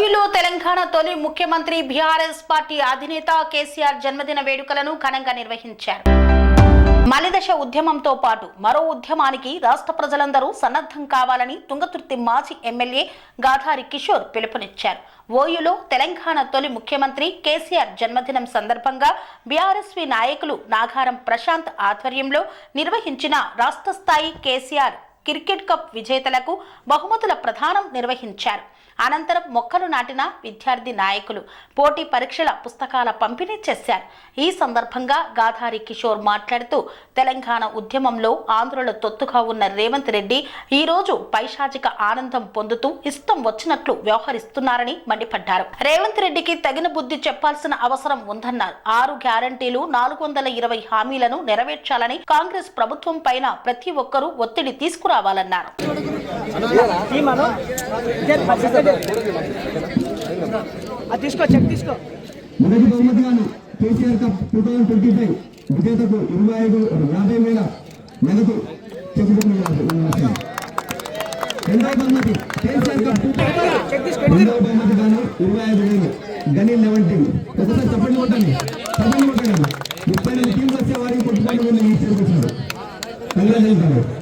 ఓయూలో తెలంగాణ తొలి ముఖ్యమంత్రి BRS party అధినేత కేసీఆర్ జన్మదిన వేడుకలను ఘనంగా నిర్వహించారు. మలిదశ ఉద్యమంతో పాటు మరో ఉద్యమానికి రాష్ట్ర ప్రజలందరూ సన్నద్ధం కావాలని తుంగతుర్తి మాజీ ఎమ్మెల్యే గాధారి కిషోర్ పిలుపునిచ్చారు. ఓయూలో తెలంగాణ తొలి ముఖ్యమంత్రి కేసీఆర్ జన్మదినం సందర్భంగా బీఆర్ఎస్వి నాయకులు నాగారం ప్రశాంత్ ఆధ్వర్యంలో నిర్వహించిన రాష్ట్ర స్థాయి కేసీఆర్ క్రికెట్ కప్ విజేతలకు బహుమతుల ప్రదానం నిర్వహించారు. అనంతరం మొక్కలు నాటిన విద్యార్థి నాయకులు పోటీ పరీక్షల పుస్తకాల పంపిణీ చేశారు. ఈ సందర్భంగా గాధారి కిషోర్ మాట్లాడుతూ తెలంగాణ ఉద్యమంలో ఆంధ్రుల తొత్తుగా ఉన్న రేవంత్ రెడ్డి ఈ రోజు పైశాచిక ఆనందం పొందుతూ ఇష్టం వచ్చినట్లు వ్యవహరిస్తున్నారని మండిపడ్డారు. రేవంత్ రెడ్డికి తగిన బుద్ధి చెప్పాల్సిన అవసరం ఉందన్నారు. 6 గ్యారంటీలు 420 హామీలను నెరవేర్చాలని కాంగ్రెస్ ప్రభుత్వం పైన ప్రతి ఒక్కరూ ఒత్తిడి తీసుకురావాలన్నారు. మొదటి బహుమతిగాను కేసీఆర్ కప్ 2025 విజేతకు 50,000 నగదు చెక్ బుక్. రెండవ బహుమతి కేసీఆర్ కప్ రెండవ బహుమతిగాను 25,000 గని 11 టీం. ఒకసారి చెప్పండి కొట్టండి 34 టీంలు వచ్చే వారికి కొట్టుకోవడం ఇచ్చారు. కంగ్రాచులేషన్స్.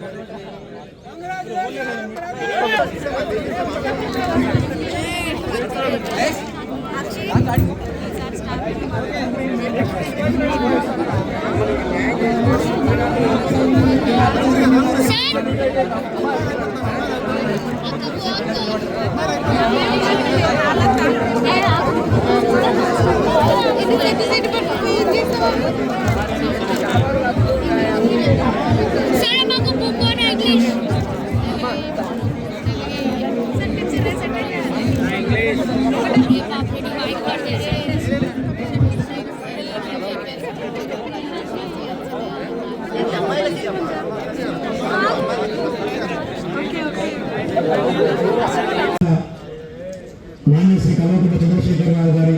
మాన్య శ్రీ కల్వకుంట్ల చంద్రశేఖరరావు గారి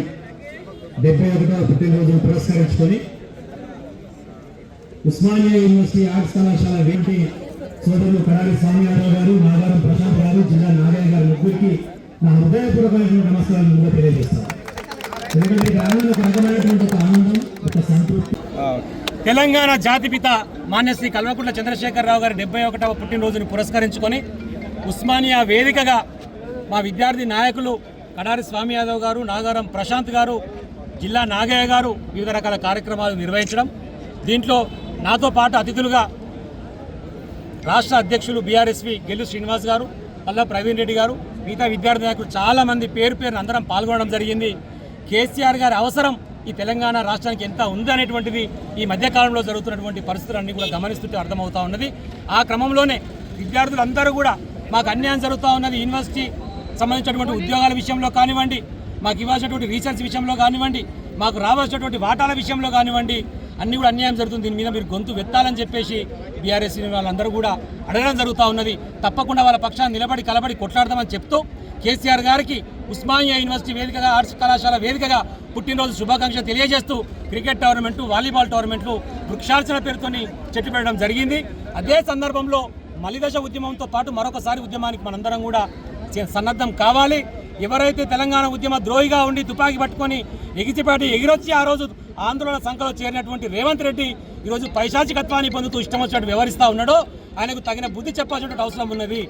71వ పుట్టినరోజును పురస్కరించుకొని ఉస్మానియా యూనివర్సిటీ ఆర్ట్స్ కళాశాల వేంటి సోదరులు కడారి స్వామియాదవ్ గారు, నాగారం ప్రశాంత్ గారు, జిల్లా నాగయ్య గారి ముగ్గురికి నా హృదయపూర్వకమైన నమస్కారాలు ముందుగా తెలియజేస్తాను. ఎందుకంటే గ్రామంలో ఒక రకమైనటువంటి ఒక ఆనందం, ఒక సంతృప్తి. తెలంగాణ జాతిపిత మాన్య శ్రీ కల్వకుంట్ల చంద్రశేఖరరావు గారి 71వ పుట్టినరోజును పురస్కరించుకొని ఉస్మానియా వేదికగా మా విద్యార్థి నాయకులు కడారి స్వామి యాదవ్ గారు, నాగారం ప్రశాంత్ గారు, జిల్లా నాగయ్య గారు వివిధ రకాల కార్యక్రమాలు నిర్వహించడం. దీంట్లో నాతో పాటు అతిథులుగా రాష్ట్ర అధ్యక్షులు బీఆర్ఎస్వి గెల్లు శ్రీనివాస్ గారు, పల్లా ప్రవీణ్ రెడ్డి గారు, మిగతా విద్యార్థి నాయకులు చాలామంది పేరును అందరం పాల్గొనడం జరిగింది. కేసీఆర్ గారి అవసరం ఈ తెలంగాణ రాష్ట్రానికి ఎంత ఉంది అనేటువంటిది ఈ మధ్యకాలంలో జరుగుతున్నటువంటి పరిస్థితులన్నీ కూడా గమనిస్తుంటే అర్థమవుతూ ఉన్నది. ఆ క్రమంలోనే విద్యార్థులందరూ కూడా మాకు అన్యాయం జరుగుతూ ఉన్నది, యూనివర్సిటీ సంబంధించినటువంటి ఉద్యోగాల విషయంలో కానివ్వండి, మాకు ఇవ్వాల్సినటువంటి రీసెర్చ్ విషయంలో కానివ్వండి, మాకు రావాల్సినటువంటి వాటాల విషయంలో కానివ్వండి, అన్నీ కూడా అన్యాయం జరుగుతుంది. దీని మీద మీరు గొంతు వెత్తాలని చెప్పేసి బీఆర్ఎస్ వాళ్ళందరూ కూడా అడగడం జరుగుతూ ఉన్నది. తప్పకుండా వాళ్ళ పక్షాన్ని నిలబడి కలబడి కొట్లాడదామని చెప్తూ కేసీఆర్ గారికి ఉస్మానియా యూనివర్సిటీ వేదికగా, ఆర్ట్స్ కళాశాల వేదికగా పుట్టినరోజు శుభాకాంక్షలు తెలియజేస్తూ క్రికెట్ టోర్నమెంటు, వాలీబాల్ టోర్నమెంట్లు వృక్షార్చన పేరుతో చెట్టు పెట్టడం జరిగింది. అదే సందర్భంలో మలిదశ ఉద్యమంతో పాటు మరొకసారి ఉద్యమానికి మనందరం కూడా సన్నద్ధం కావాలి. ఎవరైతే తెలంగాణ ఉద్యమ ద్రోహిగా ఉండి తుపాకీ పట్టుకొని ఎగిరొచ్చి ఆ రోజు ఆందోళన సంఖ్యలో చేరినటువంటి రేవంత్ రెడ్డి ఈరోజు పైశాచికత్వాన్ని పొందుతూ ఇష్టం వచ్చినట్టు వ్యవహరిస్తూ ఉన్నాడో ఆయనకు తగిన బుద్ధి చెప్పాల్సిన అవసరం ఉన్నది.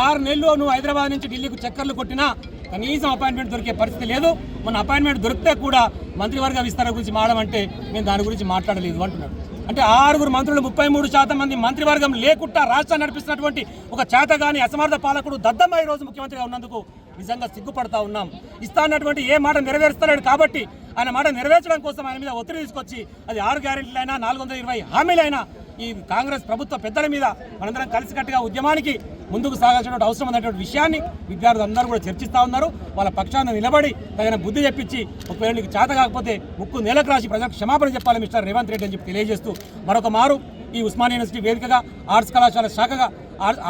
6 నెలలు నువ్వు హైదరాబాద్ నుంచి ఢిల్లీకి చక్కర్లు కొట్టినా కనీసం అపాయింట్మెంట్ దొరికే పరిస్థితి లేదు. మన అపాయింట్మెంట్ దొరికితే కూడా మంత్రివర్గ విస్తరణ గురించి మాట్లాడమంటే మేము దాని గురించి మాట్లాడలేదు అంటున్నాడు. అంటే 6 మంత్రులు 33% మంది మంత్రివర్గం లేకుండా రాష్ట్రాన్ని నడిపిస్తున్నటువంటి ఒక చేతగాని అసమర్థ పాలకుడు దద్దమ్మ ఈ రోజు ముఖ్యమంత్రిగా ఉన్నందుకు నిజంగా సిగ్గుపడతా ఉన్నాం. ఇస్తానటువంటి ఏ మాట నెరవేరుస్తలేడు కాబట్టి ఆయన మాట నెరవేర్చడం కోసం ఆయన మీద ఒత్తిడి తీసుకొచ్చి అది 6 గ్యారెంటీలైనా 420 హామీలైనా ఈ కాంగ్రెస్ ప్రభుత్వ పెద్దల మీద మనందరం కలిసికట్టుగా ఉద్యమానికి ముందుకు సాగాల్సిన అవసరం ఉన్నటువంటి విషయాన్ని విద్యార్థులు అందరూ కూడా చర్చిస్తూ ఉన్నారు. వాళ్ళ పక్షాన్ని నిలబడి తగిన బుద్ధి చెప్పించి ఒకవేళ నీకు చేత కాకపోతే ముక్కు నేలకు రాసి ప్రజలకు క్షమాపణ చెప్పాలి మిస్టర్ రేవంత్ రెడ్డి అని చెప్పి తెలియజేస్తూ మరొక మారు ఈ ఉస్మానియా యూనివర్సిటీ వేదికగా, ఆర్ట్స్ కళాశాల శాఖగా,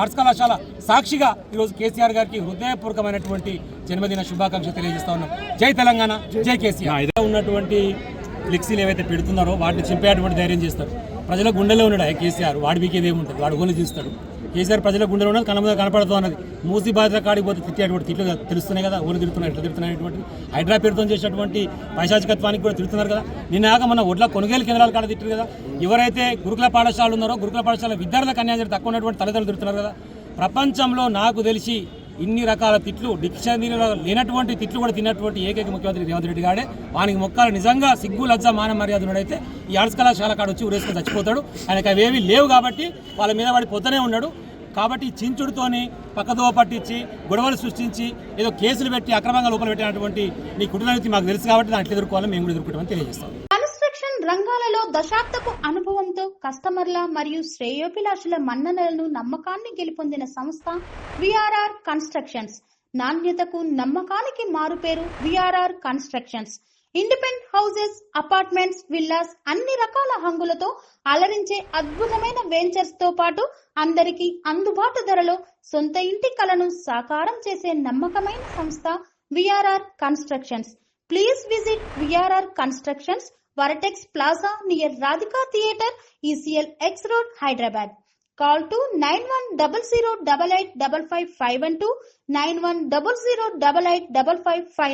ఆర్ట్స్ కళాశాల సాక్షిగా ఈరోజు కేసీఆర్ గారికి హృదయపూర్వకమైనటువంటి జన్మదిన శుభాకాంక్షలు తెలియజేస్తా ఉన్నాం. జై తెలంగాణ, జై కేసీఆర్. ఉన్నటువంటి ఫ్లెక్సీలు ఏవైతే పెడుతున్నారో వాటిని చింపేటువంటి ధైర్యం చేస్తారు. ప్రజల గుండెలో ఉన్నాడు కేసీఆర్. వాడి బీకేది ఏముంటుంది, వాడు గోలు తీస్తాడు. కేసీఆర్ ప్రజల గుండెలో ఉన్నది కళ్ళ మీద కనపడుతూ ఉన్నది. మూసి బాధ్యత కాడికి పోతే తిట్టేటువంటి తిట్లు తెలుస్తున్నాయి కదా, ఓళ్ళు తిడుతున్నారు, ఎట్లా తిడుతున్నటువంటి హైడ్రా పేరుతో చేసేటువంటి పైశాచికత్వానికి కూడా తిడుతున్నారు కదా. నిన్నాక మన ఒడ్ల కొనుగోలు కేంద్రాల కాడ తిట్టారు కదా. ఎవరైతే గురుకుల పాఠశాలలు ఉన్నారో గురుకుల పాఠశాల విద్యార్థులకు అన్యాయం తక్కువ ఉన్నటువంటి తల్లిదండ్రులు తిడుతున్నారు కదా. ప్రపంచంలో నాకు తెలిసి ఇన్ని రకాల తిట్లు డిక్షనరీలో లేనటువంటి తిట్లు కూడా తిన్నటువంటి ఏకైక ముఖ్యమంత్రి రేవంత్ రెడ్డి గారే. వానికి మొక్కలు నిజంగా సిగ్గు లజ్జ మాన మర్యాద ఉన్నాడైతే ఈ ఆర్ట్స్ కళాశాల కాడ వచ్చి ఊరేసుకొని చచ్చిపోతాడు. ఆయనకు అవేవి లేవు కాబట్టి వాళ్ళ మీద వాడి పొద్దునే ఉన్నాడు. కాబట్టి చించుడితోని పక్కదోవ పట్టించి గొడవలు సృష్టించి ఏదో కేసులు పెట్టి అక్రమంగా లోపల పెట్టినటువంటి నీ కుటుంబానికి మాకు తెలుసు కాబట్టి దాంట్లో ఎదుర్కోవాలని మేము కూడా ఎదుర్కొంటామని తెలియజేస్తాం. కన్స్ట్రక్షన్ రంగాలలో దశాబ్దపు అనుభవంతో కస్టమర్ల మరియు శ్రేయోభిలాషుల మన్ననలను నమ్మకాన్ని గెలుపొందిన సంస్థ విఆర్ఆర్ కన్స్ట్రక్షన్స్. నాణ్యతకు నమ్మకానికి మారుపేరు VRR constructions. Independent houses, apartments, villas అన్ని రకాల హంగులతో అలరించే అద్భుతమైన వెంచర్స్ తో పాటు అందరికీ అందుబాటు ధరలో సొంత ఇంటి కలను సాకారం చేసే నమ్మకమైన సంస్థ VRR constructions. Please visit VRR constructions, Varatex Plaza near Radhika Theatre, ECL X Road, Hyderabad. Call to 9100885551 91008855.